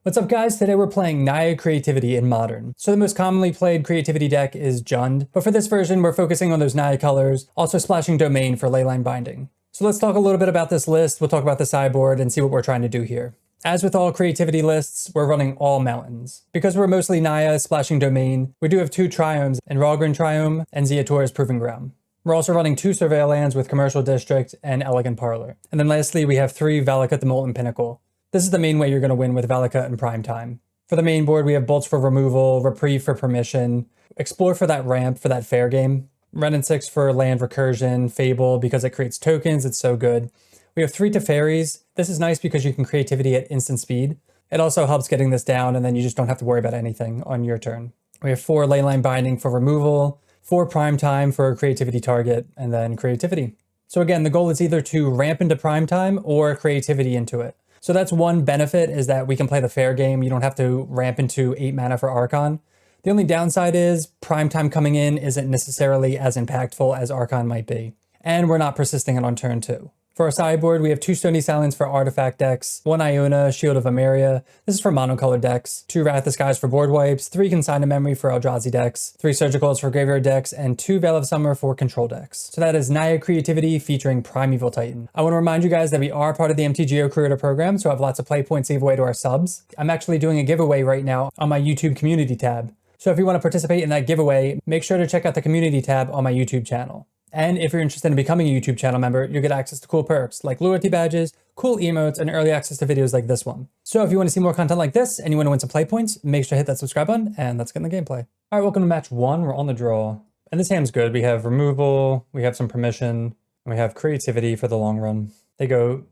What's up guys, today we're playing Naya Creativity in Modern. So the most commonly played creativity deck is Jund, but for this version we're focusing on those Naya colors, also splashing Domain for leyline binding. So let's talk a little bit about this list, we'll talk about the sideboard and see what we're trying to do here. As with all creativity lists, we're running all mountains. Because we're mostly Naya splashing Domain, we do have 2 Triomes in Ralgren Triome and Ziator's Proving Ground. We're also running 2 Surveil lands with Commercial District and Elegant Parlor. And then lastly, we have 3 Valakut the Molten Pinnacle. This is the main way you're going to win with Valakut and Prime Time. For the main board, we have Bolts for removal, Reprieve for permission, Explore for that ramp for that fair game, Ren and 6 for land recursion, Fable because it creates tokens, it's so good. We have 3 Teferis. This is nice because you can creativity at instant speed. It also helps getting this down and then you just don't have to worry about anything on your turn. We have 4 Leyline Binding for removal, 4 Prime Time for a creativity target, and then creativity. So again, the goal is either to ramp into Prime Time or creativity into it. So that's one benefit, is that we can play the fair game. You don't have to ramp into 8 mana for Archon. The only downside is Prime Time coming in isn't necessarily as impactful as Archon might be. And we're not persisting it on turn 2. For our sideboard, we have 2 Stony Silence for artifact decks, 1 Iona, Shield of Emeria. This is for monocolored decks, 2 Wrath Disguise for board wipes, 3 Consign to Memory for Eldrazi decks, 3 Surgicals for graveyard decks, and 2 Veil of Summer for control decks. So that is Naya Creativity featuring Primeval Titan. I want to remind you guys that we are part of the MTG Creator program, so I have lots of play points to give away to our subs. I'm actually doing a giveaway right now on my YouTube community tab. So if you want to participate in that giveaway, make sure to check out the community tab on my YouTube channel. And if you're interested in becoming a YouTube channel member, you get access to cool perks like loyalty badges, cool emotes, and early access to videos like this one. So if you want to see more content like this and you want to win some play points, make sure to hit that subscribe button and let's get in the gameplay. All right, welcome to match 1. We're on the draw. And this hand's good. We have removal, we have some permission, and we have creativity for the long run. They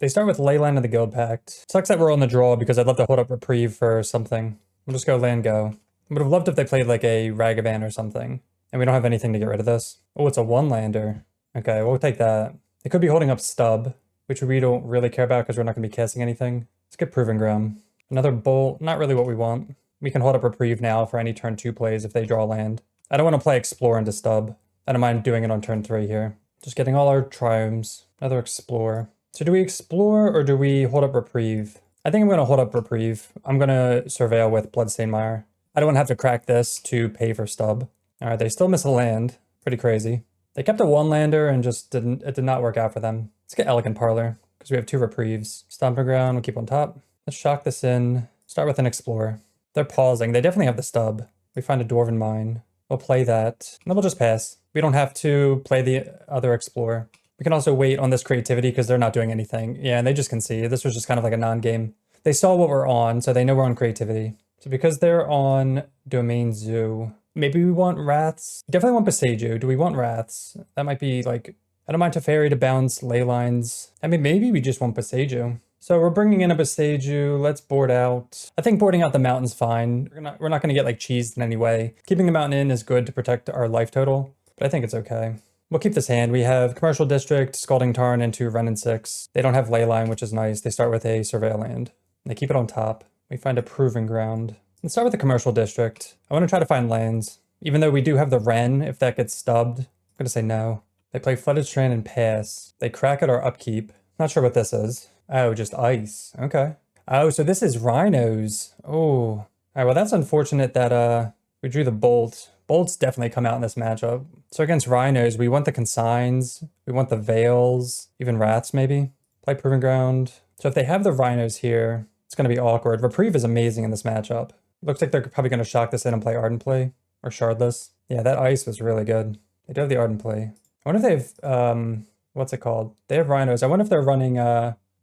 start with Leyline of the Guild Pact. Sucks that we're on the draw because I'd love to hold up Reprieve for something. We'll just go land go. Would have loved if they played like a Ragavan or something. And we don't have anything to get rid of this. Oh, it's a 1-lander. Okay, we'll take that. They could be holding up Stub, which we don't really care about because we're not going to be casting anything. Let's get Proving Ground. Another Bolt, not really what we want. We can hold up Reprieve now for any turn 2 plays if they draw land. I don't want to play Explore into Stub. I don't mind doing it on turn 3 here. Just getting all our Triomes. Another Explore. So do we Explore or do we hold up Reprieve? I think I'm going to hold up Reprieve. I'm going to Surveil with Bloodstained Mire. I don't want to have to crack this to pay for Stub. Alright, they still miss a land. Pretty crazy. They kept a 1-lander and just it did not work out for them. Let's get Elegant Parlor, because we have 2 Reprieves. Stomping Ground, we'll keep on top. Let's shock this in. Start with an Explore. They're pausing. They definitely have the Stub. We find a Dwarven Mine. We'll play that. And then we'll just pass. We don't have to play the other Explore. We can also wait on this creativity because they're not doing anything. Yeah, and they just concede. This was just kind of like a non-game. They saw what we're on, so they know we're on creativity. So because they're on Domain Zoo, maybe we want Wraths. Definitely want Boseiju. Do we want Wraths? That might be like, I don't mind Teferi to bounce ley lines. I mean, maybe we just want Boseiju. So we're bringing in a Boseiju. Let's board out. I think boarding out the mountain's fine. We're not going to get like cheesed in any way. Keeping the mountain in is good to protect our life total, but I think it's okay. We'll keep this hand. We have Commercial District, Scalding Tarn, and 2 Ren and 6. They don't have leyline, which is nice. They start with a Surveil land. They keep it on top. We find a Proving Ground. Let's start with the Commercial District. I want to try to find lands. Even though we do have the Ren, if that gets stubbed, I'm going to say no. They play Flooded Strand and pass. They crack at our upkeep. Not sure what this is. Oh, just ice. Okay. Oh, so this is Rhinos. Oh. All right, well, that's unfortunate that we drew the Bolt. Bolts definitely come out in this matchup. So against Rhinos, we want the Consigns. We want the Veils. Even Wraths, maybe. Play Proving Ground. So if they have the Rhinos here, it's going to be awkward. Reprieve is amazing in this matchup. Looks like they're probably going to shock this in and play Ardent Play. Or Shardless. Yeah, that ice was really good. They do have the Ardent Play. I wonder if they have, what's it called? They have Rhinos. I wonder if they're running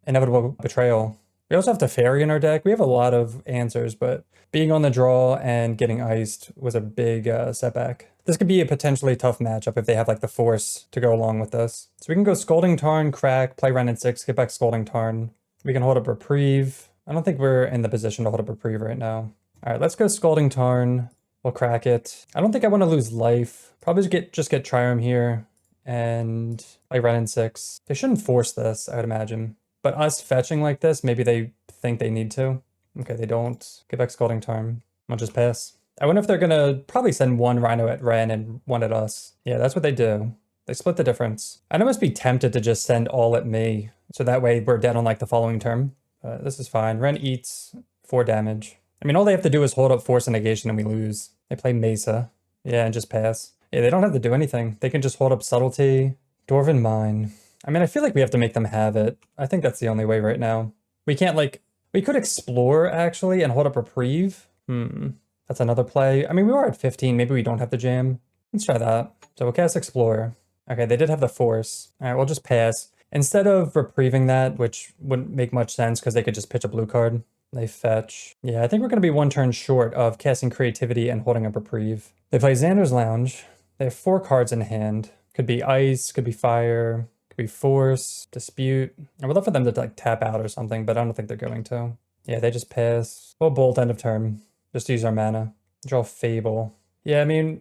Inevitable Betrayal. We also have Teferi in our deck. We have a lot of answers, but being on the draw and getting iced was a big setback. This could be a potentially tough matchup if they have like the force to go along with this. So we can go Scalding Tarn, crack, play Ren and 6, get back Scalding Tarn. We can hold up Reprieve. I don't think we're in the position to hold up Reprieve right now. All right, let's go Scalding Tarn. We'll crack it. I don't think I want to lose life. Probably just get Triome here and play Ren and 6. They shouldn't force this, I would imagine. But us fetching like this, maybe they think they need to. Okay, they don't. Get back Scalding Tarn. I'll just pass. I wonder if they're going to probably send 1 Rhino at Ren and 1 at us. Yeah, that's what they do. They split the difference. I'd almost be tempted to just send all at me. So that way we're dead on like the following turn. This is fine. Ren eats 4 damage. I mean, all they have to do is hold up Force and Negation and we lose. They play Mesa. Yeah, and just pass. Yeah, they don't have to do anything. They can just hold up Subtlety, Dwarven Mine. I mean, I feel like we have to make them have it. I think that's the only way right now. We can't, like... We could Explore, actually, and hold up Reprieve. That's another play. I mean, we were at 15. Maybe we don't have the jam. Let's try that. So we'll cast Explore. Okay, they did have the Force. All right, we'll just pass. Instead of reprieving that, which wouldn't make much sense because they could just pitch a blue card, they fetch. Yeah, I think we're going to be one turn short of casting Creativity and holding up Reprieve. They play Xander's Lounge. They have 4 cards in hand. Could be Ice, could be Fire, could be Force, Dispute. I would love for them to like tap out or something, but I don't think they're going to. Yeah, they just pass. We'll Bolt end of turn. Just use our mana. Draw Fable. Yeah, I mean,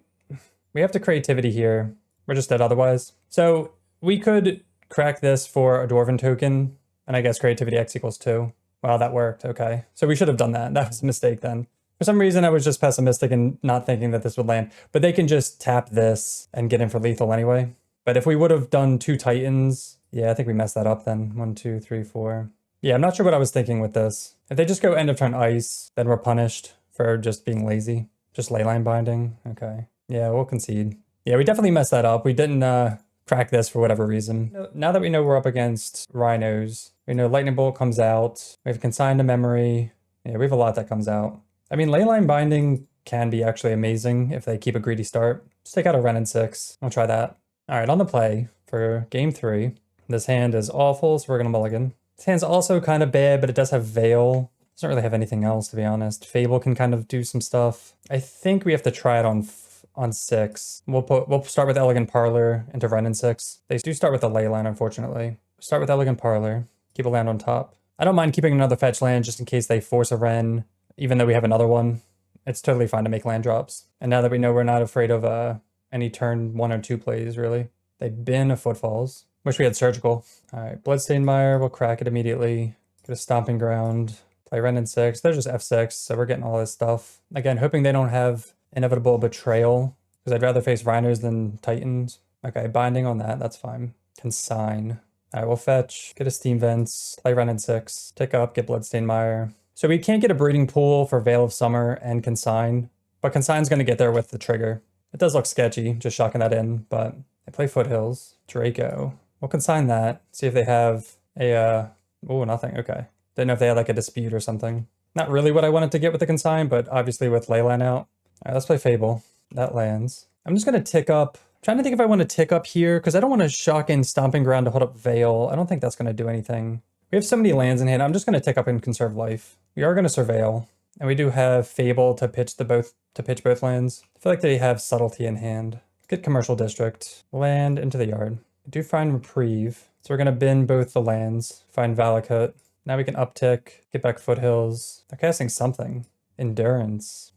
we have to Creativity here. We're just dead otherwise. So we could crack this for a Dwarven token, and I guess Creativity X equals 2. Wow, that worked. Okay. So we should have done that. That was a mistake then. For some reason, I was just pessimistic and not thinking that this would land. But they can just tap this and get in for lethal anyway. But if we would have done 2 Titans, yeah, I think we messed that up then. 1, 2, 3, 4. Yeah, I'm not sure what I was thinking with this. If they just go end of turn Ice, then we're punished for just being lazy. Just Leyline Binding. Okay. Yeah, we'll concede. Yeah, we definitely messed that up. We didn't crack this for whatever reason. Now that we know we're up against Rhinos, we know Lightning Bolt comes out. We have Consign to Memory. Yeah, we have a lot that comes out. I mean, Leyline Binding can be actually amazing if they keep a greedy start. Just take out a Wrenn and 6. I'll try that. All right, on the play for game 3. This hand is awful, so we're going to mulligan. This hand's also kind of bad, but it does have Veil. Doesn't really have anything else, to be honest. Fable can kind of do some stuff. I think we have to try it on 6. We'll start with Elegant Parlor into Wrenn and 6. They do start with a Leyline, unfortunately. Start with Elegant Parlor. Keep a land on top. I don't mind keeping another fetch land just in case they force a Wrenn, even though we have another one. It's totally fine to make land drops. And now that we know we're not afraid of any turn 1 or 2 plays, really. They bin a Footfalls. Wish we had Surgical. All right, Bloodstained Mire. We'll crack it immediately. Get a Stomping Ground. Play Wrenn and 6. They're just F6, so we're getting all this stuff. Again, hoping they don't have Inevitable Betrayal, because I'd rather face Rhinos than Titans. Okay, Binding on that. That's fine. Consign. All right, we'll fetch. Get a Steam Vents. Play Wrenn and 6. Tick up. Get Bloodstained Mire. So we can't get a Breeding Pool for Veil of Summer and Consign, but Consign's going to get there with the trigger. It does look sketchy, just shocking that in, but they play Foothills. Draco. We'll Consign that. See if they have a, oh, nothing. Okay. Didn't know if they had like a Dispute or something. Not really what I wanted to get with the Consign, but obviously with Leyline out. All right, let's play Fable. That lands. I'm just going to tick up. I'm trying to think if I want to tick up here, because I don't want to shock in Stomping Ground to hold up Veil. I don't think that's going to do anything. We have so many lands in hand. I'm just going to tick up and conserve life. We are going to Surveil. And we do have Fable to pitch both lands. I feel like they have Subtlety in hand. Get Commercial District. Land into the yard. We do find Reprieve. So we're going to bin both the lands. Find Valakut. Now we can uptick. Get back Foothills. They're casting something. Endurance.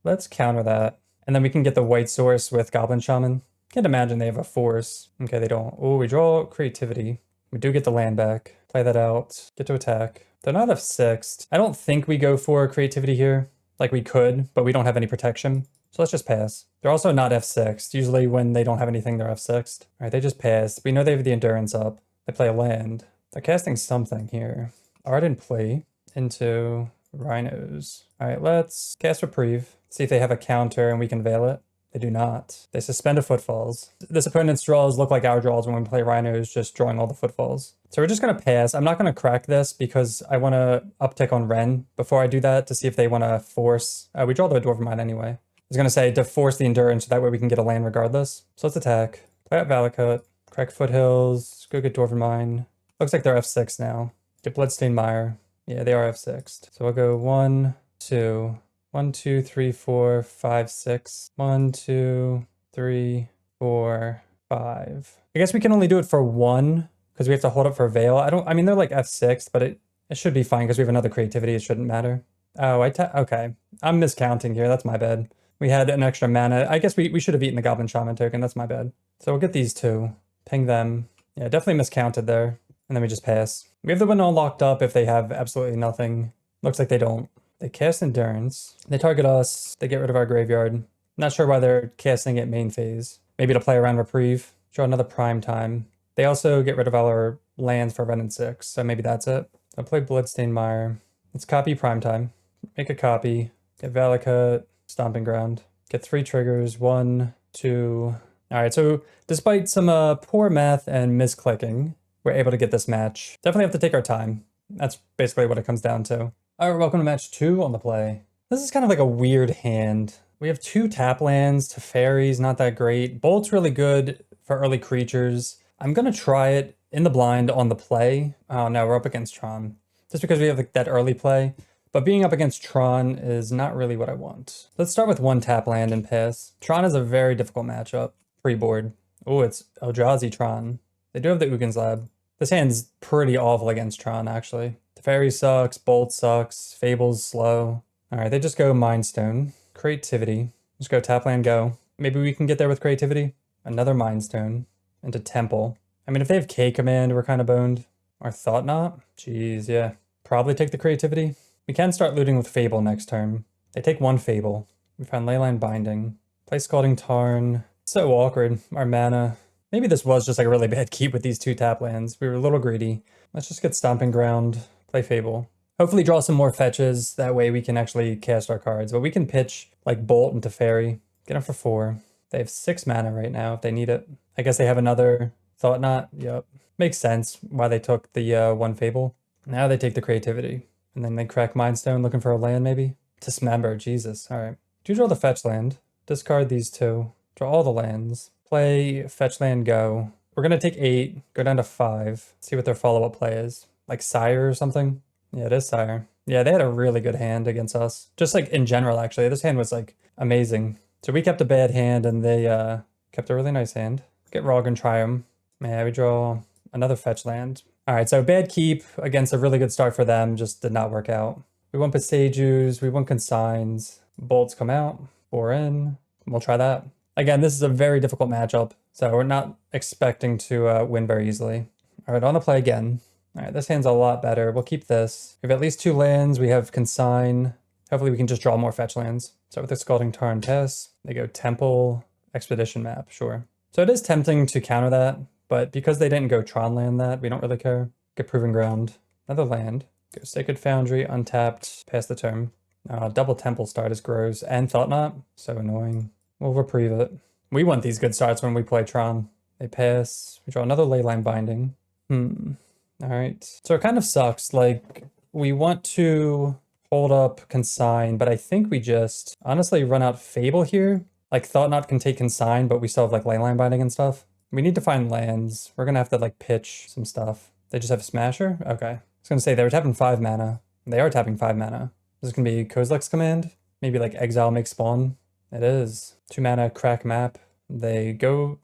Let's counter that. And then we can get the white source with Goblin Shaman. Can't imagine they have a Force. Okay, they don't. Oh, we draw Creativity. We do get the land back. Play that out. Get to attack. They're not F6'd. I don't think we go for Creativity here. Like we could, but we don't have any protection. So let's just pass. They're also not F6'd. Usually when they don't have anything, they're F6'd. All right, they just pass. We know they have the Endurance up. They play a land. They're casting something here. Ardent Play into Rhinos. All right, let's cast Reprieve. See if they have a counter and we can Veil it. They do not. They suspend a Footfalls. This opponent's draws look like our draws when we play Rhinos, just drawing all the Footfalls. So we're just going to pass. I'm not going to crack this because I want to uptick on Wrenn before I do that to see if they want to force. We draw the Dwarven Mine anyway. I was going to say to force the Endurance so that way we can get a land regardless. So let's attack. Play out Valakut. Crack Foothills. Go get Dwarven Mine. Looks like they're F6 now. Get Bloodstained Mire. Yeah, they are F6'd. So I'll go 1, 2... 1, 2, 3, 4, 5, 6. 1, 2, 3, 4, 5. I guess we can only do it for 1 because we have to hold up for Veil. I mean, they're like F6, but it should be fine because we have another Creativity. It shouldn't matter. Oh, okay. I'm miscounting here. That's my bad. We had an extra mana. I guess we should have eaten the Goblin Shaman token. That's my bad. So we'll get these 2. Ping them. Yeah, definitely miscounted there. And then we just pass. We have the win all locked up if they have absolutely nothing. Looks like they don't. They cast Endurance. They target us. They get rid of our graveyard. Not sure why they're casting it main phase. Maybe to play around Reprieve. Draw another Prime Time. They also get rid of our lands for Wrenn and 6, so maybe that's it. I'll play Bloodstained Mire. Let's copy Prime Time. make a copy, get Valakut, Stomping Ground, get 3 triggers, 1, 2. All right, so despite some poor math and misclicking, we're able to get this match. Definitely have to take our time. That's basically what it comes down to. All right, welcome to match 2 on the play. This is kind of like a weird hand. We have 2 tap lands, Teferi's not that great. Bolt's really good for early creatures. I'm gonna try it in the blind on the play. Oh no, we're up against Tron. Just because we have like that early play. But being up against Tron is not really what I want. Let's start with 1 tap land and pass. Tron is a very difficult matchup. Pre-board. Oh, it's Eldrazi Tron. They do have the Ugin's Lab. This hand's pretty awful against Tron, actually. Teferi sucks, Bolt sucks, Fable's slow. Alright, they just go Mind Stone. Creativity. Just go tap land, go. Maybe we can get there with Creativity. Another Mind Stone. Into Temple. I mean, if they have K command, we're kind of boned. Or Thought Knot? Jeez, yeah. Probably take the Creativity. We can start looting with Fable next turn. They take 1 Fable. We find Leyline Binding. Play Scalding Tarn. So awkward. Our mana. Maybe this was just like a really bad keep with these 2 tap lands. We were a little greedy. Let's just get Stomping Ground. Play Fable. Hopefully draw some more fetches. That way we can actually cast our cards. But we can pitch like Bolt and Teferi. Get them for 4. They have 6 mana right now if they need it. I guess they have another Thought Knot. Yep. Makes sense why they took the 1 Fable. Now they take the Creativity. And then they crack Mind Stone looking for a land maybe? Dismember, Jesus. Alright. Do draw the fetch land. Discard these 2. Draw all the lands. Play fetch land, go. We're gonna take 8, go down to 5. See what their follow-up play is. Like Sire or something? Yeah, it is Sire. Yeah, they had a really good hand against us. Just like in general, actually. This hand was like amazing. So we kept a bad hand and they kept a really nice hand. Get Rog and Triumph. Yeah, we draw another fetch land. Alright, so bad keep against a really good start for them. Just did not work out. We want Passages, we want Consigns. Bolts come out. 4 in. We'll try that. Again, this is a very difficult matchup. So we're not expecting to win very easily. Alright, on the play again. Alright, this hand's a lot better. We'll keep this. We have at least 2 lands. We have Consign. Hopefully we can just draw more fetch lands. So with the Scalding Tarn pass, they go Temple, Expedition Map, sure. So it is tempting to counter that, but because they didn't go Tron land that, we don't really care. Get Proving Ground. Another land. Go Sacred Foundry, untapped, pass the turn. Double Temple start is gross, and Thought Knot. So annoying. We'll reprieve it. We want these good starts when we play Tron. They pass. We draw another Leyline Binding. Alright. So it kind of sucks. Like, we want to hold up Consign, but I think we just honestly run out Fable here. Like, Thought Knot can take Consign, but we still have like Leyline Binding and stuff. We need to find lands. We're gonna have to like pitch some stuff. They just have a Smasher? Okay. I was gonna say they were tapping 5 mana. They are tapping 5 mana. This is gonna be Kozilek's command. Maybe like Exile make spawn. It is. 2 mana crack map. They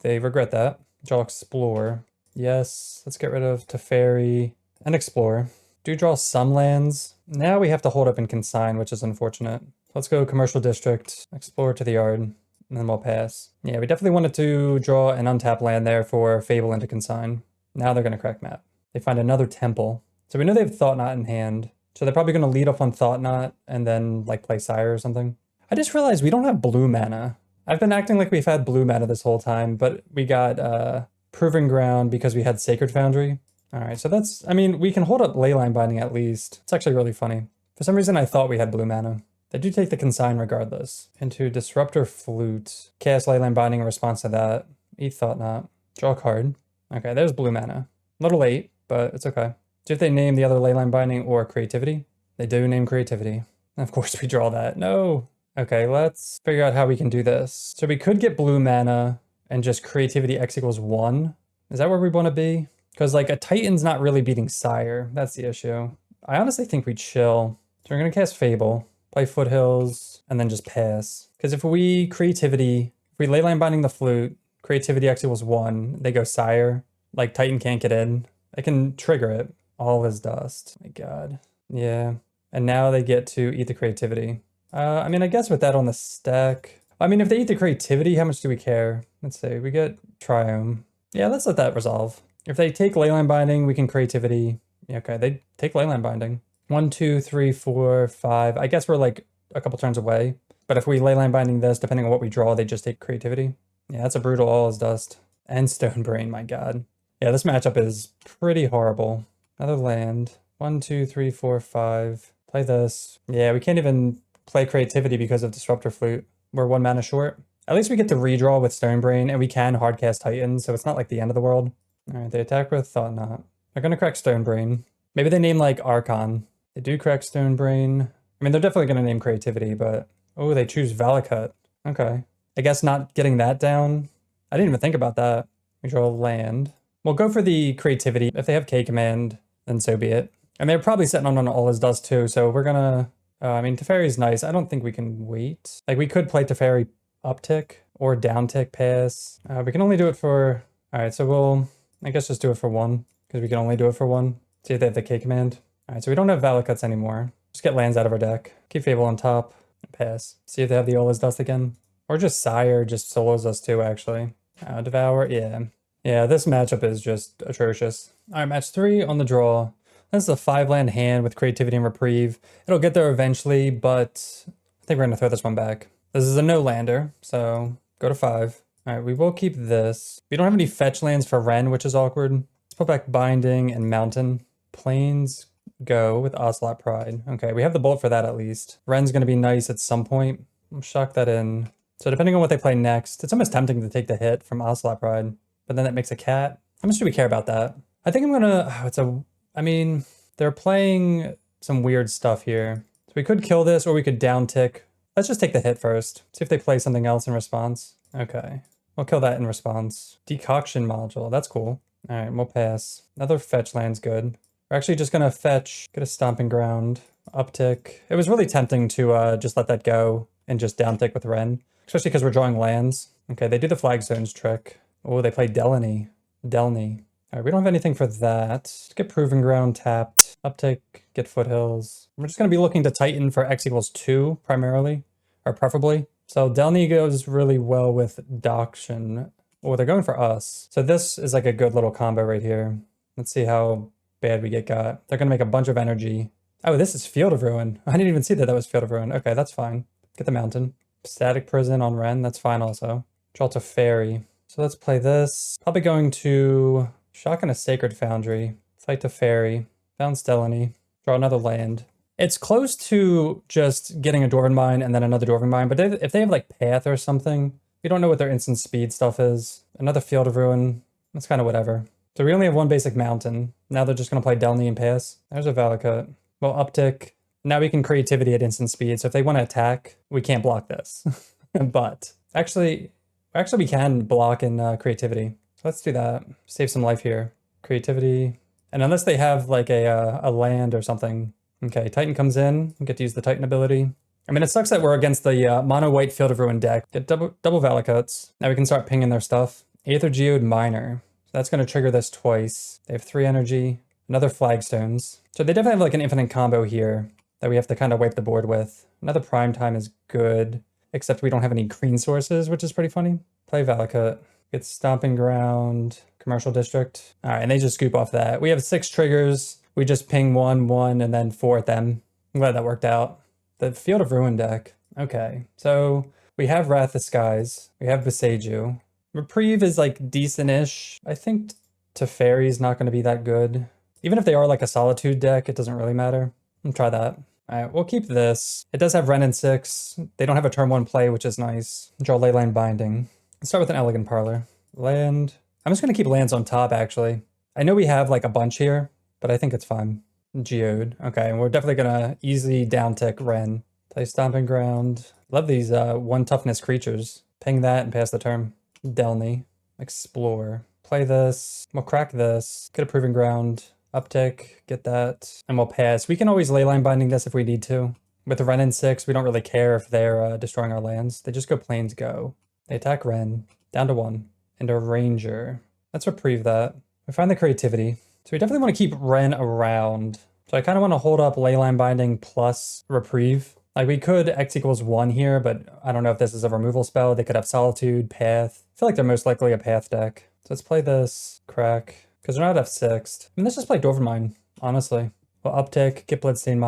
regret that. Draw Explore. Yes, let's get rid of Teferi and Explore. Do draw some lands. Now we have to hold up and Consign, which is unfortunate. Let's go Commercial District, Explore to the Yard, and then we'll pass. Yeah, we definitely wanted to draw an untap land there for Fable into Consign. Now they're gonna crack map. They find another Temple. So we know they have Thought Knot in hand. So they're probably gonna lead off on Thought Knot and then like play Sire or something. I just realized we don't have blue mana. I've been acting like we've had blue mana this whole time, but we got Proving Ground because we had Sacred Foundry. All right, so that's, I mean, we can hold up Leyline Binding at least. It's actually really funny. For some reason, I thought we had blue mana. They do take the Consign regardless. Into Disruptor Flute. Cast Leyline Binding in response to that. Eat Thought Knot. Draw a card. Okay, there's blue mana. A little late, but it's okay. Do if they name the other Leyline Binding or Creativity? They do name Creativity. Of course we draw that. No! Okay, let's figure out how we can do this. So we could get blue mana and just Creativity X equals 1. Is that where we want to be? Because like a Titan's not really beating Sire. That's the issue. I honestly think we chill. So we're going to cast Fable, play Foothills, and then just pass. Because if we Creativity, if we Leyline Binding the Flute, Creativity X equals 1, they go Sire. Like Titan can't get in. They can trigger it. All is dust. My god. Yeah. And now they get to eat the Creativity. I mean, I guess with that on the stack... I mean, if they eat the Creativity, how much do we care? Let's see, we get Triumph. Yeah, let's let that resolve. If they take Leyline Binding, we can Creativity. Yeah, okay, they take Leyline Binding. 1, 2, 3, 4, 5. I guess we're like a couple turns away. But if we Leyline Binding this, depending on what we draw, they just take Creativity. Yeah, that's a brutal all is dust. And Stone Brain, my god. Yeah, this matchup is pretty horrible. Another land. 1, 2, 3, 4, 5. Play this. Yeah, we can't even play Creativity because of Disruptor Flute. We're 1 mana short. At least we get to redraw with Stonebrain, and we can hardcast Titan, so it's not like the end of the world. Alright, they attack with Thought Knot. They're gonna crack Stonebrain. Maybe they name like Archon. They do crack Stonebrain. I mean, they're definitely gonna name Creativity, but... Oh, they choose Valakut. Okay. I guess not getting that down. I didn't even think about that. We draw land. We'll go for the Creativity. If they have K-Command, then so be it. And they're probably sitting on All His Dust too, so we're gonna... I mean, Teferi's nice. I don't think we can wait. Like, we could play Teferi uptick or downtick pass. We can only do it for... Alright, so we'll, I guess, just do it for 1, because we can only do it for 1. See if they have the K-Command. Alright, so we don't have Valakuts anymore. Just get lands out of our deck. Keep Fable on top, and pass. See if they have the All His Dust again. Or just Sire just solos us too, actually. Devour, yeah. Yeah, this matchup is just atrocious. Alright, match 3 on the draw. This is a 5-land hand with Creativity and Reprieve. It'll get there eventually, but I think we're going to throw this one back. This is a no-lander, so go to 5. Alright, we will keep this. We don't have any fetch lands for Ren, which is awkward. Let's put back Binding and Mountain. Plains go with Ocelot Pride. Okay, we have the bolt for that at least. Ren's going to be nice at some point. I'll shock that in. So depending on what they play next, it's almost tempting to take the hit from Ocelot Pride, but then that makes a cat. How much do we care about that? I think I'm gonna, I mean, they're playing some weird stuff here. So we could kill this or we could down tick. Let's just take the hit first. See if they play something else in response. Okay, we'll kill that in response. Decoction module, that's cool. All right, we'll pass. Another fetch land's good. We're actually just gonna fetch, get a Stomping Ground, uptick. It was really tempting to just let that go and just down tick with Ren. Especially because we're drawing lands. Okay, they do the Flagstones trick. Oh, they play Delany. Delny. All right, we don't have anything for that. Let's get Proving Ground tapped. Uptake, get Foothills. We're just going to be looking to Titan for X equals 2, primarily. Or preferably. So Delny goes really well with Doction. Oh, they're going for us. So this is like a good little combo right here. Let's see how bad we got. They're going to make a bunch of energy. Oh, this is Field of Ruin. I didn't even see that was Field of Ruin. Okay, that's fine. Get the Mountain. Static Prison on Ren, that's fine also. Draw to Fairy. So let's play this. Probably going to Shotgun a Sacred Foundry. Fight to Fairy. Bounce Delany. Draw another land. It's close to just getting a Dwarven Mine and then another Dwarven Mine, but if they have like Path or something, we don't know what their instant speed stuff is. Another Field of Ruin. That's kind of whatever. So we only have 1 basic Mountain. Now they're just going to play Delny and pass. There's a Valakut. Well, uptick. Now we can Creativity at instant speed, so if they want to attack, we can't block this. But actually we can block in Creativity. So let's do that. Save some life here. Creativity. And unless they have like a land or something. Okay, Titan comes in. We get to use the Titan ability. I mean, it sucks that we're against the mono-white Field of Ruin deck. Get double Valakuts. Now we can start pinging their stuff. Aether Geode Miner. So that's going to trigger this twice. They have 3 energy. Another Flagstones. So they definitely have like an infinite combo here that we have to kind of wipe the board with. Another Prime Time is good, except we don't have any green sources, which is pretty funny. Play Valakut. Get Stomping Ground, Commercial District. All right, and they just scoop off that. We have 6 triggers. We just ping 1, 1, and then 4 at them. I'm glad that worked out. The Field of Ruin deck. Okay, so we have Wrath the Skies. We have Viseju. Reprieve is like decent-ish. I think Teferi's not going to be that good. Even if they are like a Solitude deck, it doesn't really matter. I'll try that. All right, we'll keep this. It does have Ren in 6. They don't have a turn 1 play, which is nice. Draw Leyline Binding. Let's start with an Elegant Parlor. Land. I'm just going to keep lands on top, actually. I know we have like a bunch here, but I think it's fine. Geode. Okay, and we're definitely going to easily down-tick Ren. Play Stomping Ground. Love these 1 toughness creatures. Ping that and pass the turn. Delny. Explore. Play this. We'll crack this. Get a Proving Ground. Uptick, get that, and we'll pass. We can always Leyline Binding this if we need to. With the Ren in 6, we don't really care if they're destroying our lands. They just go Plains go. They attack Ren, down to 1, and a Ranger. Let's reprieve that. We find the Creativity. So we definitely want to keep Ren around. So I kind of want to hold up Leyline Binding plus Reprieve. Like we could X equals 1 here, but I don't know if this is a removal spell. They could have Solitude, Path. I feel like they're most likely a Path deck. So let's play this, crack. Because they're not F6. I mean, let's just play Dwarven Mine, honestly. We'll uptick, get Bloodstained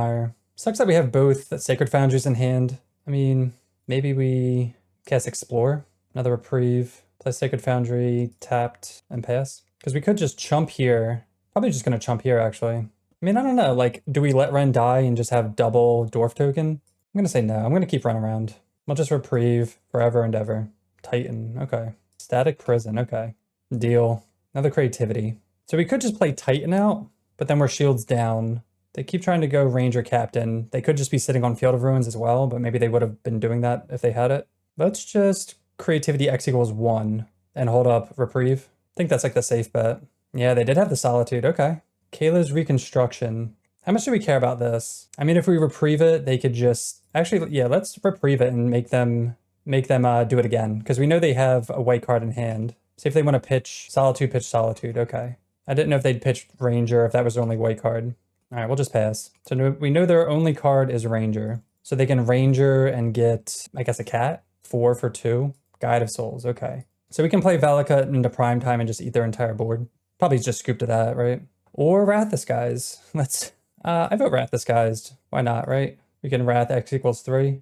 Sucks that we have both Sacred Foundries in hand. I mean, maybe we cast Explore, another Reprieve, play Sacred Foundry, tapped, and pass. Because we could just chump here. Probably just going to chump here, actually. I mean, I don't know. Like, do we let Ren die and just have double Dwarf token? I'm gonna say no. I'm gonna keep Ren around. We'll just reprieve forever and ever. Titan, okay. Static Prison, okay. Deal. Another Creativity. So we could just play Titan out, but then we're shields down. They keep trying to go Ranger Captain. They could just be sitting on Field of Ruins as well, but maybe they would have been doing that if they had it. Let's just Creativity X equals 1 and hold up Reprieve. I think that's like the safe bet. Yeah, they did have the Solitude, okay. Kayla's Reconstruction. How much do we care about this? I mean, if we reprieve it, they could just... Actually, yeah, let's reprieve it and make them do it again, because we know they have a white card in hand. See if they want to pitch Solitude, okay. I didn't know if they'd pitch Ranger, if that was their only white card. All right, we'll just pass. So we know their only card is Ranger. So they can Ranger and get, I guess, a cat. 4 for 2. Guide of Souls, okay. So we can play Valakut into prime time and just eat their entire board. Probably just scoop to that, right? Or Wrath Disguise. Let's, I vote Wrath Disguised. Why not, right? We can Wrath X equals 3.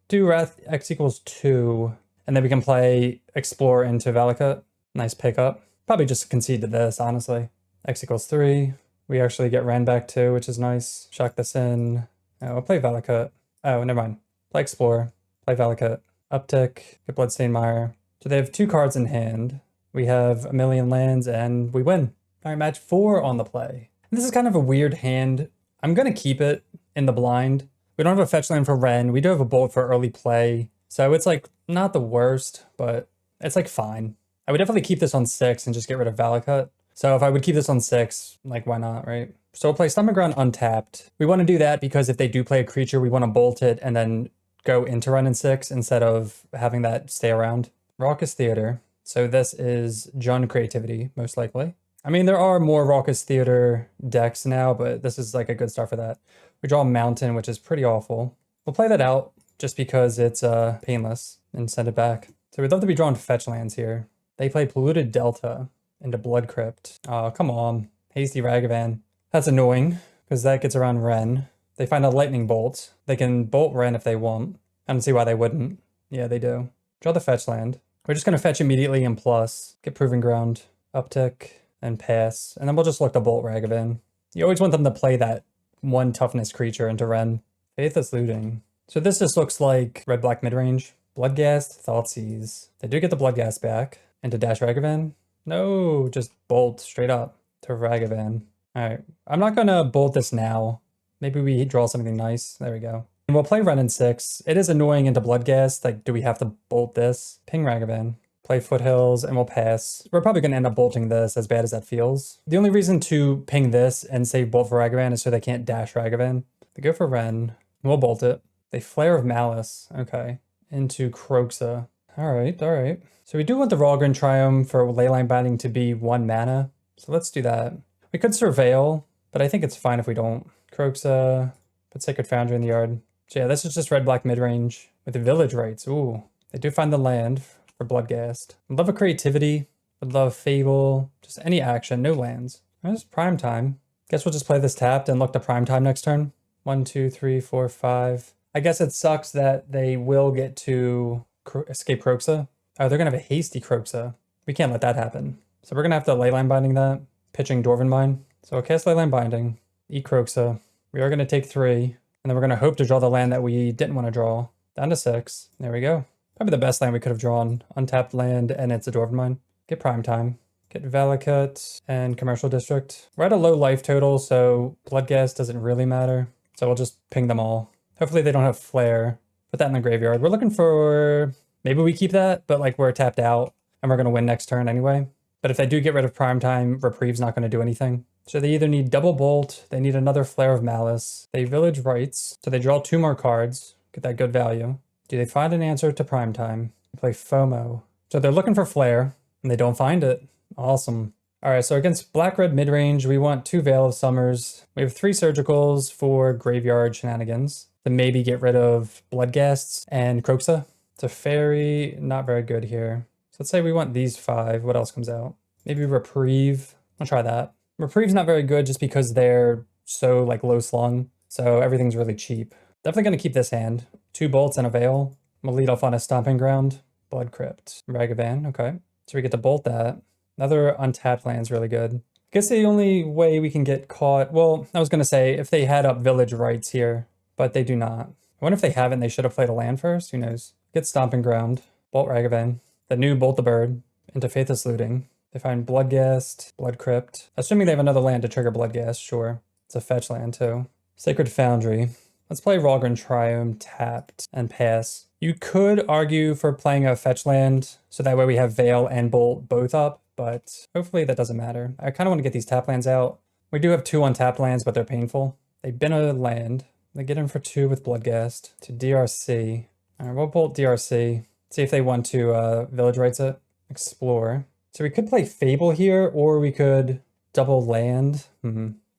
Do Wrath X equals 2. And then we can play Explore into Valakut. Nice pickup. Probably just concede to this, honestly. X equals 3. We actually get Ren back too, which is nice. Shock this in. Oh, we'll play Valakut. Oh, never mind. Play Explore. Play Valakut. Uptick. Get Bloodstained Mire. So they have 2 cards in hand. We have a million lands and we win. All right, match 4 on the play. This is kind of a weird hand. I'm going to keep it in the blind. We don't have a fetch land for Ren. We do have a Bolt for early play. So it's like not the worst, but it's like fine. I would definitely keep this on 6 and just get rid of Valakut. So if I would keep this on 6, like why not, right? So we'll play Stomach Ground untapped. We want to do that because if they do play a creature, we want to bolt it and then go into run in 6 instead of having that stay around. Raucous Theater. So this is Jund Creativity, most likely. I mean, there are more Raucous Theater decks now, but this is like a good start for that. We draw Mountain, which is pretty awful. We'll play that out just because it's painless and send it back. So we'd love to be drawing fetch lands here. They play Polluted Delta into Blood Crypt. Oh, come on. Hasty Ragavan. That's annoying because that gets around Ren. They find a Lightning Bolt. They can bolt Ren if they want. I don't see why they wouldn't. Yeah, they do. Draw the fetch land. We're just going to fetch immediately and plus. Get Proving Ground. Uptick and pass. And then we'll just look to bolt Ragavan. You always want them to play that 1 toughness creature into Ren. Faithless Looting. So this just looks like red-black midrange. Bloodghast, Thoughtseize. They do get the Bloodghast back. Into Dash Ragavan. No, just bolt straight up to Ragavan. All right, I'm not gonna bolt this now. Maybe we draw something nice. There we go. And we'll play Ren in 6. It is annoying into Bloodghast. Like, do we have to bolt this? Ping Ragavan. Play Foothills and we'll pass. We're probably gonna end up bolting this as bad as that feels. The only reason to ping this and save bolt for Ragavan is so they can't dash Ragavan. They go for Ren. We'll bolt it. They Flare of Malice. Okay. Into Kroxa. All right. So we do want the Ralgren Triumph for Leyline Binding to be 1 mana. So let's do that. We could Surveil, but I think it's fine if we don't. Kroxa, put Sacred Foundry in the yard. So yeah, this is just red-black midrange with the Village Rites. Ooh, they do find the land for Bloodghast. Would love a Creativity. Would love Fable. Just any action, no lands. It's prime time. Guess we'll just play this tapped and look to prime time next turn. 1, 2, 3, 4, 5. I guess it sucks that they will get to escape Kroxa. Oh, they're going to have a hasty Kroxa. We can't let that happen. So we're going to have to Leyline Binding that. Pitching Dwarven Mine. So we'll cast Leyline Binding. Eat Kroxa. We are going to take 3. And then we're going to hope to draw the land that we didn't want to draw. Down to 6. There we go. Probably the best land we could have drawn. Untapped land, and it's a Dwarven Mine. Get Prime Time. Get Valakut and Commercial District. We're at a low life total, so Bloodghast doesn't really matter. So we'll just ping them all. Hopefully they don't have Flare. Put that in the graveyard. We're looking for... Maybe we keep that, but like we're tapped out and we're going to win next turn anyway. But if they do get rid of Prime Time, Reprieve's not going to do anything. So they either need double bolt, they need another Flare of Malice, they Village Rites, so they draw 2 more cards, get that good value. Do they find an answer to Prime Time? They play FOMO. So they're looking for Flare and they don't find it. Awesome. All right, so against black-red midrange, we want 2 Veil of Summers. We have 3 Surgicals for graveyard shenanigans to maybe get rid of Bloodghasts and Kroxa. It's a fairy, not very good here. So let's say we want these 5. What else comes out? Maybe Reprieve. I'll try that. Reprieve's not very good just because they're so like low slung. So everything's really cheap. Definitely going to keep this hand. 2 bolts and a Veil. We'll lead off on a Stomping Ground. Blood Crypt. Ragavan, okay. So we get to bolt that. Another untapped land's really good. Guess the only way we can get caught, well, I was going to say if they had up village rights here, but they do not. I wonder if they haven't, they should have played a land first. Who knows? Get Stomping Ground, Bolt Ragavan, the new Bolt the Bird, into Faithless Looting. They find Bloodghast, Blood Crypt. Assuming they have another land to trigger Bloodghast, sure. It's a fetch land too. Sacred Foundry. Let's play Rogran Triome tapped and pass. You could argue for playing a fetch land, so that way we have Veil and Bolt both up, but hopefully that doesn't matter. I kind of want to get these tap lands out. We do have 2 untapped lands, but they're painful. They bin a land. They get in for 2 with Bloodghast to DRC. All right, we'll Bolt DRC. See if they want to Village Rights it. Explore. So we could play Fable here, or we could double land. I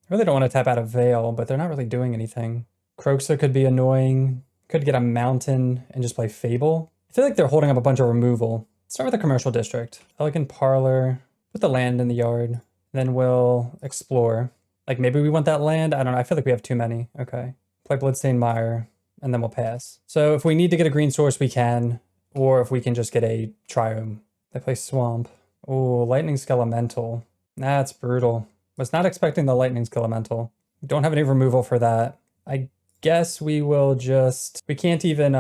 really don't want to tap out of Veil, but they're not really doing anything. Kroxa could be annoying. Could get a Mountain and just play Fable. I feel like they're holding up a bunch of removal. Let's start with the Commercial District. Elegant Parlor. Put the land in the yard. Then we'll explore. Like maybe we want that land. I don't know. I feel like we have too many. Okay. Play Bloodstained Mire. And then we'll pass. So if we need to get a green source, we can. Or if we can just get a Triome. They play Swamp. Oh, Lightning Skelemental. That's brutal. Was not expecting the Lightning Skelemental. Don't have any removal for that. I guess we will just... We can't even...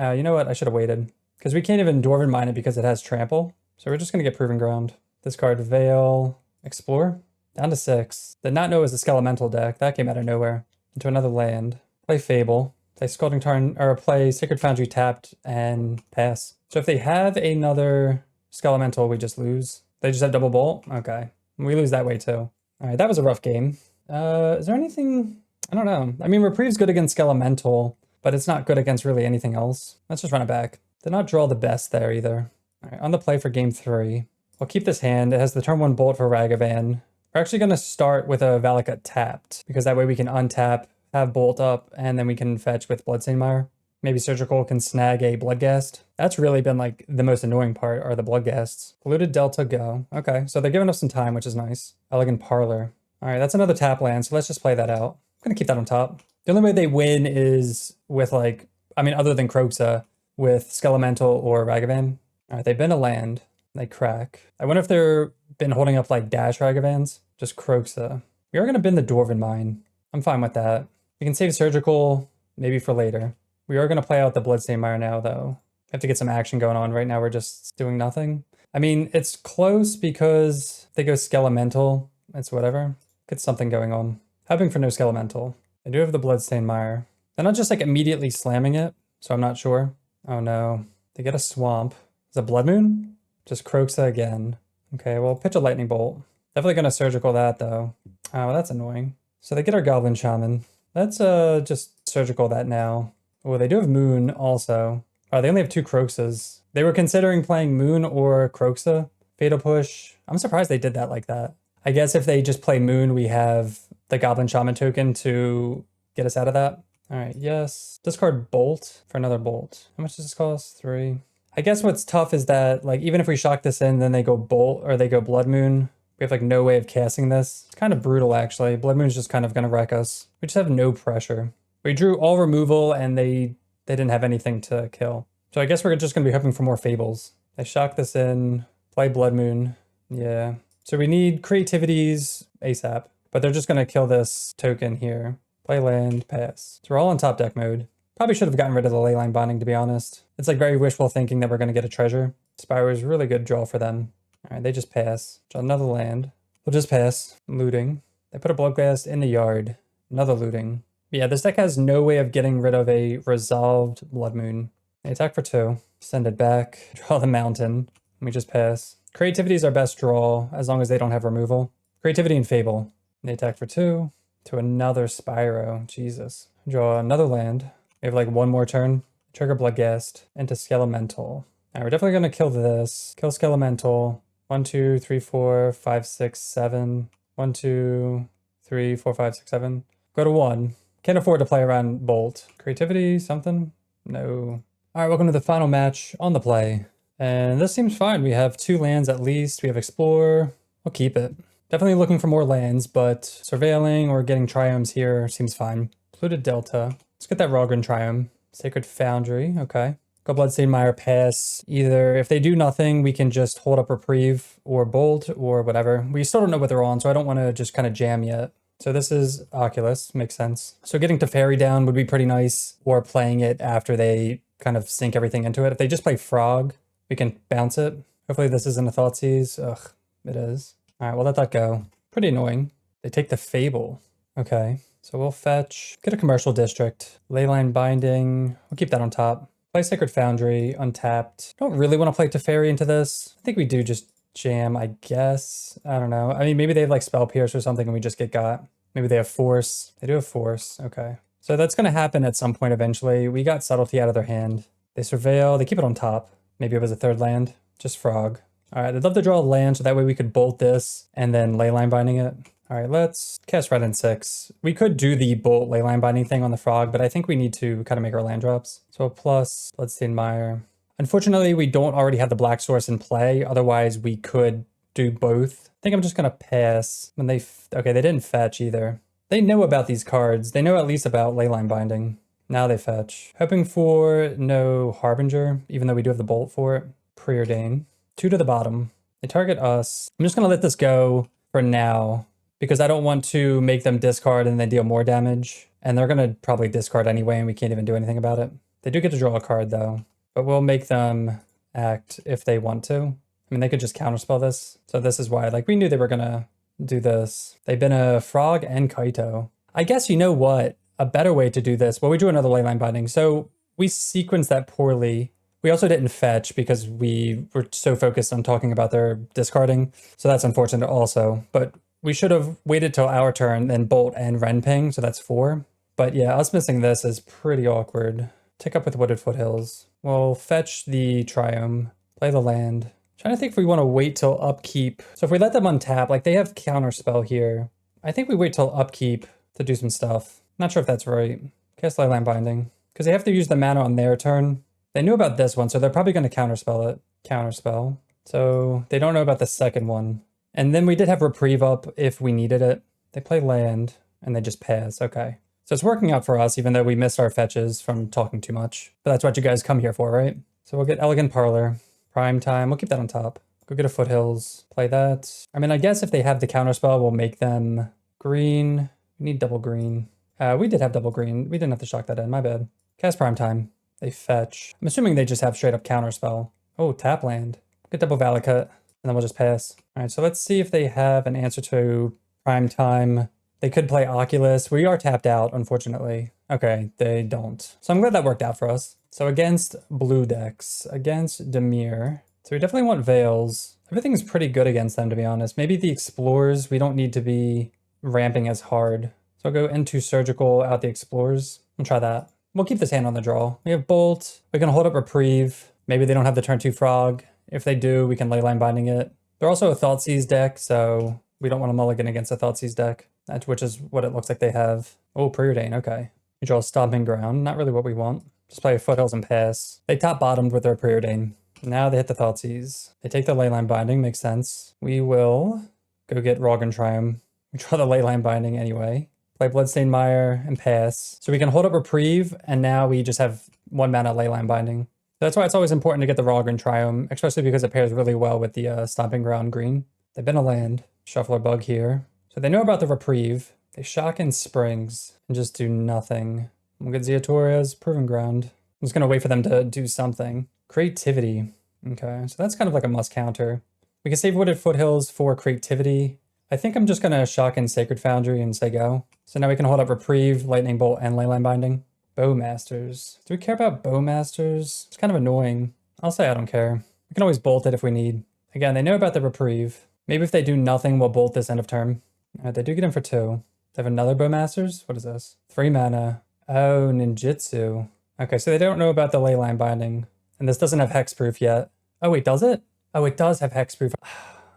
you know what? I should have waited. Because we can't even Dwarven Mine it because it has Trample. So we're just going to get Proving Ground. Discard Veil. Explore. Down to 6. Did not know it was a Skelemental deck. That came out of nowhere. Into another land. Play Fable. Play Scalding Tarn, or play Sacred Foundry tapped and pass. So if they have another Skelemental, we just lose. They just have double bolt? Okay. We lose that way too. All right, that was a rough game. Is there anything? I don't know. I mean, Reprieve's good against Skelemental, but it's not good against really anything else. Let's just run it back. Did not draw the best there either. All right, on the play for game 3. We'll keep this hand. It has the turn 1 bolt for Ragavan. We're actually going to start with a Valakut tapped, because that way we can untap, have bolt up, and then we can fetch with Bloodstained Mire. Maybe Surgical can snag a Bloodghast. That's really been like the most annoying part, are the Bloodghasts. Polluted Delta, go. Okay, so they're giving us some time, which is nice. Elegant Parlor. All right, that's another tap land, so let's just play that out. I'm gonna keep that on top. The only way they win is with like, I mean, other than Kroxa, with Skelemental or Ragavan. All right, they've been a land. They crack. I wonder if they're been holding up like Dash Ragavans. Just Kroxa. We are gonna bin the Dwarven Mine. I'm fine with that. We can save Surgical, maybe for later. We are going to play out the Bloodstained Mire now, though. We have to get some action going on. Right now, we're just doing nothing. I mean, it's close because they go Skelemental. It's whatever. Get something going on. Hoping for no Skelemental. I do have the Bloodstained Mire. They're not just like immediately slamming it, so I'm not sure. Oh no. They get a Swamp. Is it Blood Moon? Just Kroxa again. Okay, well, pitch a Lightning Bolt. Definitely going to Surgical that, though. Oh, that's annoying. So they get our Goblin Shaman. Let's just Surgical that now. Oh, they do have Moon also. Oh, they only have 2 Kroxas. They were considering playing Moon or Kroxa. Fatal Push. I'm surprised they did that like that. I guess if they just play Moon, we have the Goblin Shaman token to get us out of that. All right, yes. Discard Bolt for another Bolt. How much does this cost? 3. I guess what's tough is that, like, even if we shock this in, then they go Bolt or they go Blood Moon. We have like no way of casting this. It's kind of brutal actually. Blood Moon's just kind of gonna wreck us. We just have no pressure. We drew all removal and they didn't have anything to kill. So I guess we're just gonna be hoping for more Fables. They shock this in, play Blood Moon. Yeah. So we need creativities ASAP, but they're just gonna kill this token here. Play land, pass. So we're all on top deck mode. Probably should have gotten rid of the Leyline Bonding, to be honest. It's like very wishful thinking that we're gonna get a treasure. Spyro is a really good draw for them. All right, they just pass. Draw another land. We'll just pass. Looting. They put a Bloodghast in the yard. Another looting. Yeah, this deck has no way of getting rid of a resolved Blood Moon. They attack for 2. Send it back. Draw the Mountain. We just pass. Creativity is our best draw, as long as they don't have removal. Creativity and Fable. They attack for 2. To another Spyro. Jesus. Draw another land. We have like one more turn. Trigger Bloodghast into Skelemental. All right, we're definitely going to kill this. Kill Skelemental. 1, 2, 3, 4, 5, 6, 7. 1, 2, 3, 4, 5, 6, 7. Go to 1. Can't afford to play around Bolt. Creativity, something? No. All right, welcome to the final match on the play. And this seems fine. We have 2 lands at least. We have Explore. We'll keep it. Definitely looking for more lands, but surveilling or getting Triomes here seems fine. Polluted Delta. Let's get that Rogran Triome. Sacred Foundry, okay. Go Bloodstained Mire, pass. Either if they do nothing, we can just hold up Reprieve or Bolt or whatever. We still don't know what they're on, so I don't want to just kind of jam yet. So this is Oculus, makes sense. So getting Teferi down would be pretty nice, or playing it after they kind of sink everything into it. If they just play Frog, we can bounce it. Hopefully this isn't a Thoughtseize. Ugh, it is. All right, we'll let that go. Pretty annoying. They take the Fable. Okay, so we'll fetch, get a Commercial District, Leyline Binding. We'll keep that on top. Play Sacred Foundry, untapped. Don't really want to play Teferi into this. I think we do just jam, I guess. I don't know. I mean, maybe they have like Spell Pierce or something and we just get got. Maybe they have Force. They do have Force. Okay. So that's going to happen at some point eventually. We got Subtlety out of their hand. They Surveil. They keep it on top. Maybe it was a third land. Just Frog. All right. I'd love to draw a land so that way we could bolt this and then Leyline Binding it. All right. Let's cast Red and 6. We could do the bolt Leyline Binding thing on the Frog, but I think we need to kind of make our land drops. So a plus Bloodstained Mire. Unfortunately, we don't already have the black source in play. Otherwise, we could do both. I think I'm just going to pass when they... Okay, they didn't fetch either. They know about these cards. They know at least about Leyline Binding. Now they fetch. Hoping for no Harbinger, even though we do have the bolt for it. Preordain. 2 to the bottom. They target us. I'm just going to let this go for now because I don't want to make them discard and then deal more damage. And they're going to probably discard anyway and we can't even do anything about it. They do get to draw a card though. But we'll make them act if they want to. I mean, they could just counterspell this. So this is why, like, we knew they were gonna do this. They've been a Frog and Kaito. I guess you know what? A better way to do this. Well, we drew another Leyline Binding. So we sequenced that poorly. We also didn't fetch because we were so focused on talking about their discarding. So that's unfortunate also. But we should have waited till our turn, then Bolt and Renping. So that's 4. But yeah, us missing this is pretty awkward. Tick up with Wooded Foothills. We'll fetch the Triome, play the land. Trying to think if we want to wait till upkeep. So if we let them untap, like they have Counterspell here. I think we wait till upkeep to do some stuff. Not sure if that's right. Cast Leyline Binding. Because they have to use the mana on their turn. They knew about this one, so they're probably going to Counterspell it. Counterspell. So they don't know about the second one. And then we did have Reprieve up if we needed it. They play land, and they just pass. Okay. So it's working out for us, even though we missed our fetches from talking too much. But that's what you guys come here for, right? So we'll get Elegant Parlor, Prime Time. We'll keep that on top. Go get a Foothills, play that. I mean, I guess if they have the counterspell, we'll make them green. We need double green. We did have double green. We didn't have to shock that in, my bad. Cast Prime Time. They fetch. I'm assuming they just have straight up counterspell. Oh, tap land. Get double Valakut, and then we'll just pass. All right, so let's see if they have an answer to Prime Time. They could play Oculus. We are tapped out, unfortunately. Okay, they don't. So I'm glad that worked out for us. So against blue decks, against Dimir. So we definitely want Veils. Everything's pretty good against them, to be honest. Maybe the Explorers, we don't need to be ramping as hard. So I'll go into Surgical, out the Explorers. We'll try that. We'll keep this hand on the draw. We have Bolt. We can hold up Reprieve. Maybe they don't have the turn 2 Frog. If they do, we can Leyline Binding it. They're also a Thoughtseize deck, so we don't want to mulligan against a Thoughtseize deck. Which is what it looks like they have. Oh, Preordain, okay. We draw a Stomping Ground, not really what we want. Just play a Foothills and pass. They top-bottomed with their Preordain. Now they hit the Thoughtseize. They take the Leyline Binding, makes sense. We will go get Rogan Triumph. We draw the Leyline Binding anyway. Play Bloodstained Mire and pass. So we can hold up Reprieve, and now we just have 1 mana Leyline Binding. That's why it's always important to get the Rogan Triumph, especially because it pairs really well with the Stomping Ground green. They've been a land. Shuffler Bug here. So they know about the Reprieve. They shock in Springs and just do nothing. We'll get Ziatoria's Proving Ground. I'm just going to wait for them to do something. Creativity. Okay, so that's kind of like a must counter. We can save Wooded Foothills for Creativity. I think I'm just going to shock in Sacred Foundry and say go. So now we can hold up Reprieve, Lightning Bolt, and Leyline Binding. Bowmasters. Do we care about Bowmasters? It's kind of annoying. I'll say I don't care. We can always bolt it if we need. Again, they know about the Reprieve. Maybe if they do nothing, we'll bolt this end of turn. They do get him for 2. They have another Bowmasters? What is this? 3 mana. Oh, Ninjutsu. Okay, so they don't know about the Leyline Binding. And this doesn't have Hexproof yet. Oh, wait, does it? Oh, it does have Hexproof.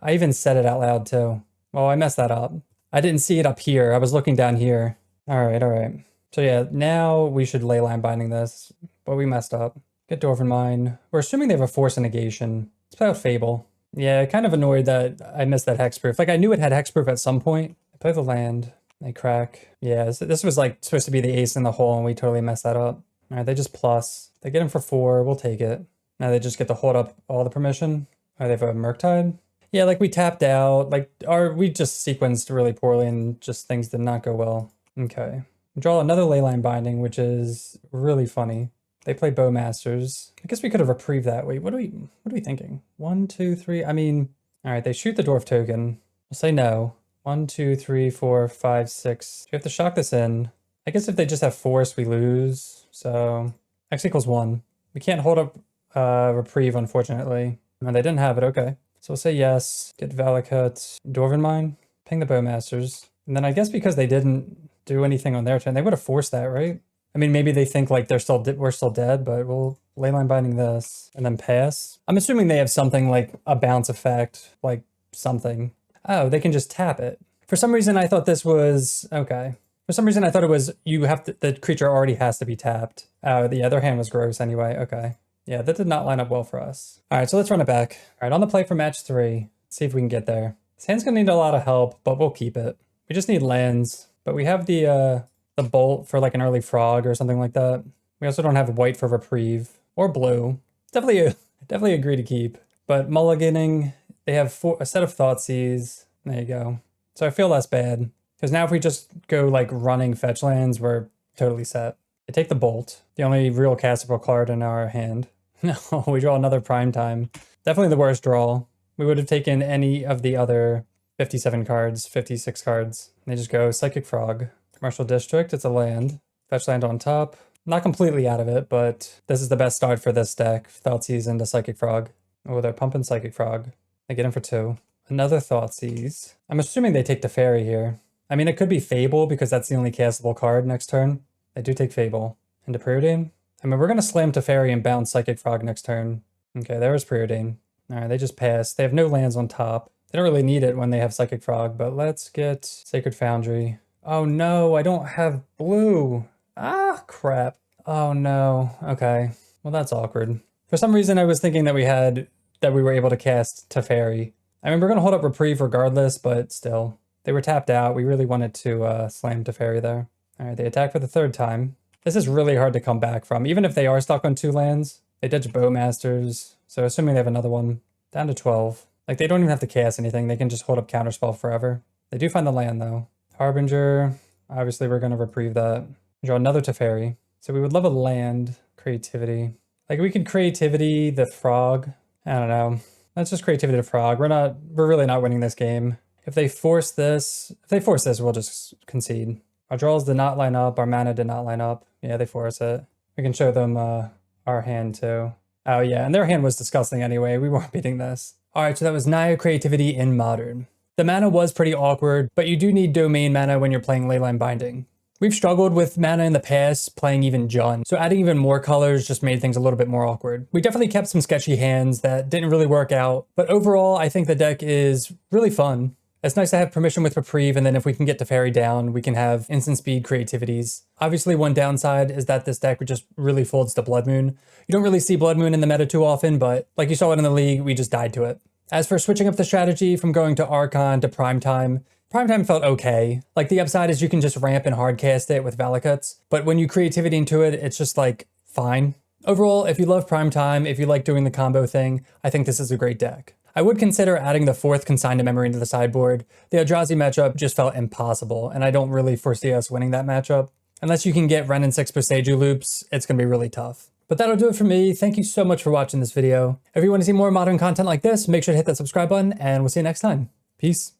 I even said it out loud, too. Well, I messed that up. I didn't see it up here. I was looking down here. All right, all right. So yeah, now we should Leyline Binding this, but we messed up. Get Dwarven Mine. We're assuming they have a Force and Negation. Let's play out Fable. Yeah, kind of annoyed that I missed that Hexproof. Like, I knew it had Hexproof at some point. I play the land. They crack. Yeah, so this was like supposed to be the ace in the hole, and we totally messed that up. All right, they just plus. They get him for 4, we'll take it. Now they just get to hold up all the permission. Oh, they have a Murktide? Yeah, like we tapped out, like, we just sequenced really poorly and just things did not go well. Okay. Draw another Leyline Binding, which is really funny. They play Bowmasters. I guess we could have reprieved that. Wait, what are we thinking? 1, 2, 3. I mean, all right, they shoot the Dwarf token. We'll say no. 1, 2, 3, 4, 5, 6. We have to shock this in. I guess if they just have Force, we lose. So X equals 1. We can't hold up reprieve, unfortunately. And they didn't have it, okay. So we'll say yes, get Valakut, Dwarven Mine, ping the Bowmasters. And then I guess because they didn't do anything on their turn, they would have forced that, right? I mean, maybe they think like we're still dead, but we'll Leyline Binding this and then pass. I'm assuming they have something like a bounce effect, like something. Oh, they can just tap it. For some reason, I thought this was, okay. For some reason, I thought it was, the creature already has to be tapped. Oh, the other hand was gross anyway, okay. Yeah, that did not line up well for us. All right, so let's run it back. All right, on the play for match 3. Let's see if we can get there. This hand's gonna need a lot of help, but we'll keep it. We just need lands, but we have the bolt for like an early frog or something like that. We also don't have white for reprieve or blue. Definitely agree to keep. But mulliganing, they have a set of Thoughtseize. There you go. So I feel less bad because now if we just go like running fetch lands, we're totally set. They take the bolt, the only real castable card in our hand. No, we draw another prime time. Definitely the worst draw. We would have taken any of the other 57 cards, 56 cards. They just go Psychic Frog. Commercial District, it's a land. Fetch land on top. Not completely out of it, but this is the best start for this deck. Thoughtseize into Psychic Frog. Oh, they're pumping Psychic Frog. They get him for 2. Another Thoughtseize. I'm assuming they take the Fairy here. I mean, it could be Fable because that's the only castable card next turn. They do take Fable. Into Preordain. I mean, we're going to slam to Fairy and bounce Psychic Frog next turn. Okay, there was Preordain. All right, they just pass. They have no lands on top. They don't really need it when they have Psychic Frog, but let's get Sacred Foundry. Oh no, I don't have blue. Ah, crap. Oh no. Okay. Well, that's awkward. For some reason, I was thinking that we were able to cast Teferi. I mean, we're going to hold up Reprieve regardless, but still. They were tapped out. We really wanted to slam Teferi there. All right, they attack for the 3rd time. This is really hard to come back from. Even if they are stuck on 2 lands, they ditch Bowmasters. So assuming they have another one, down to 12. Like, they don't even have to cast anything. They can just hold up Counterspell forever. They do find the land, though. Harbinger. Obviously, we're going to reprieve that. Draw another Teferi. So we would love a land. Creativity. Like, we could Creativity the Frog. I don't know. Let's just Creativity the Frog. We're really not winning this game. If they force this, we'll just concede. Our draws did not line up. Our mana did not line up. Yeah, they force it. We can show them our hand too. Oh yeah, and their hand was disgusting anyway. We weren't beating this. All right, so that was Naya Creativity in Modern. The mana was pretty awkward, but you do need domain mana when you're playing Leyline Binding. We've struggled with mana in the past, playing even Jund, so adding even more colors just made things a little bit more awkward. We definitely kept some sketchy hands that didn't really work out, but overall, I think the deck is really fun. It's nice to have permission with Reprieve, and then if we can get Teferi down, we can have instant speed creativities. Obviously, one downside is that this deck just really folds to Blood Moon. You don't really see Blood Moon in the meta too often, but like you saw it in the league, we just died to it. As for switching up the strategy from going to Archon to Primetime felt okay. Like, the upside is you can just ramp and hardcast it with Valakuts, but when you creativity into it, it's just like, fine. Overall, if you love Primetime, if you like doing the combo thing, I think this is a great deck. I would consider adding the 4th Consigned to Memory into the sideboard. The Eldrazi matchup just felt impossible, and I don't really foresee us winning that matchup. Unless you can get Ren and 6 Boseiju loops, it's going to be really tough. But that'll do it for me. Thank you so much for watching this video. If you want to see more Modern content like this, make sure to hit that subscribe button, and we'll see you next time. Peace.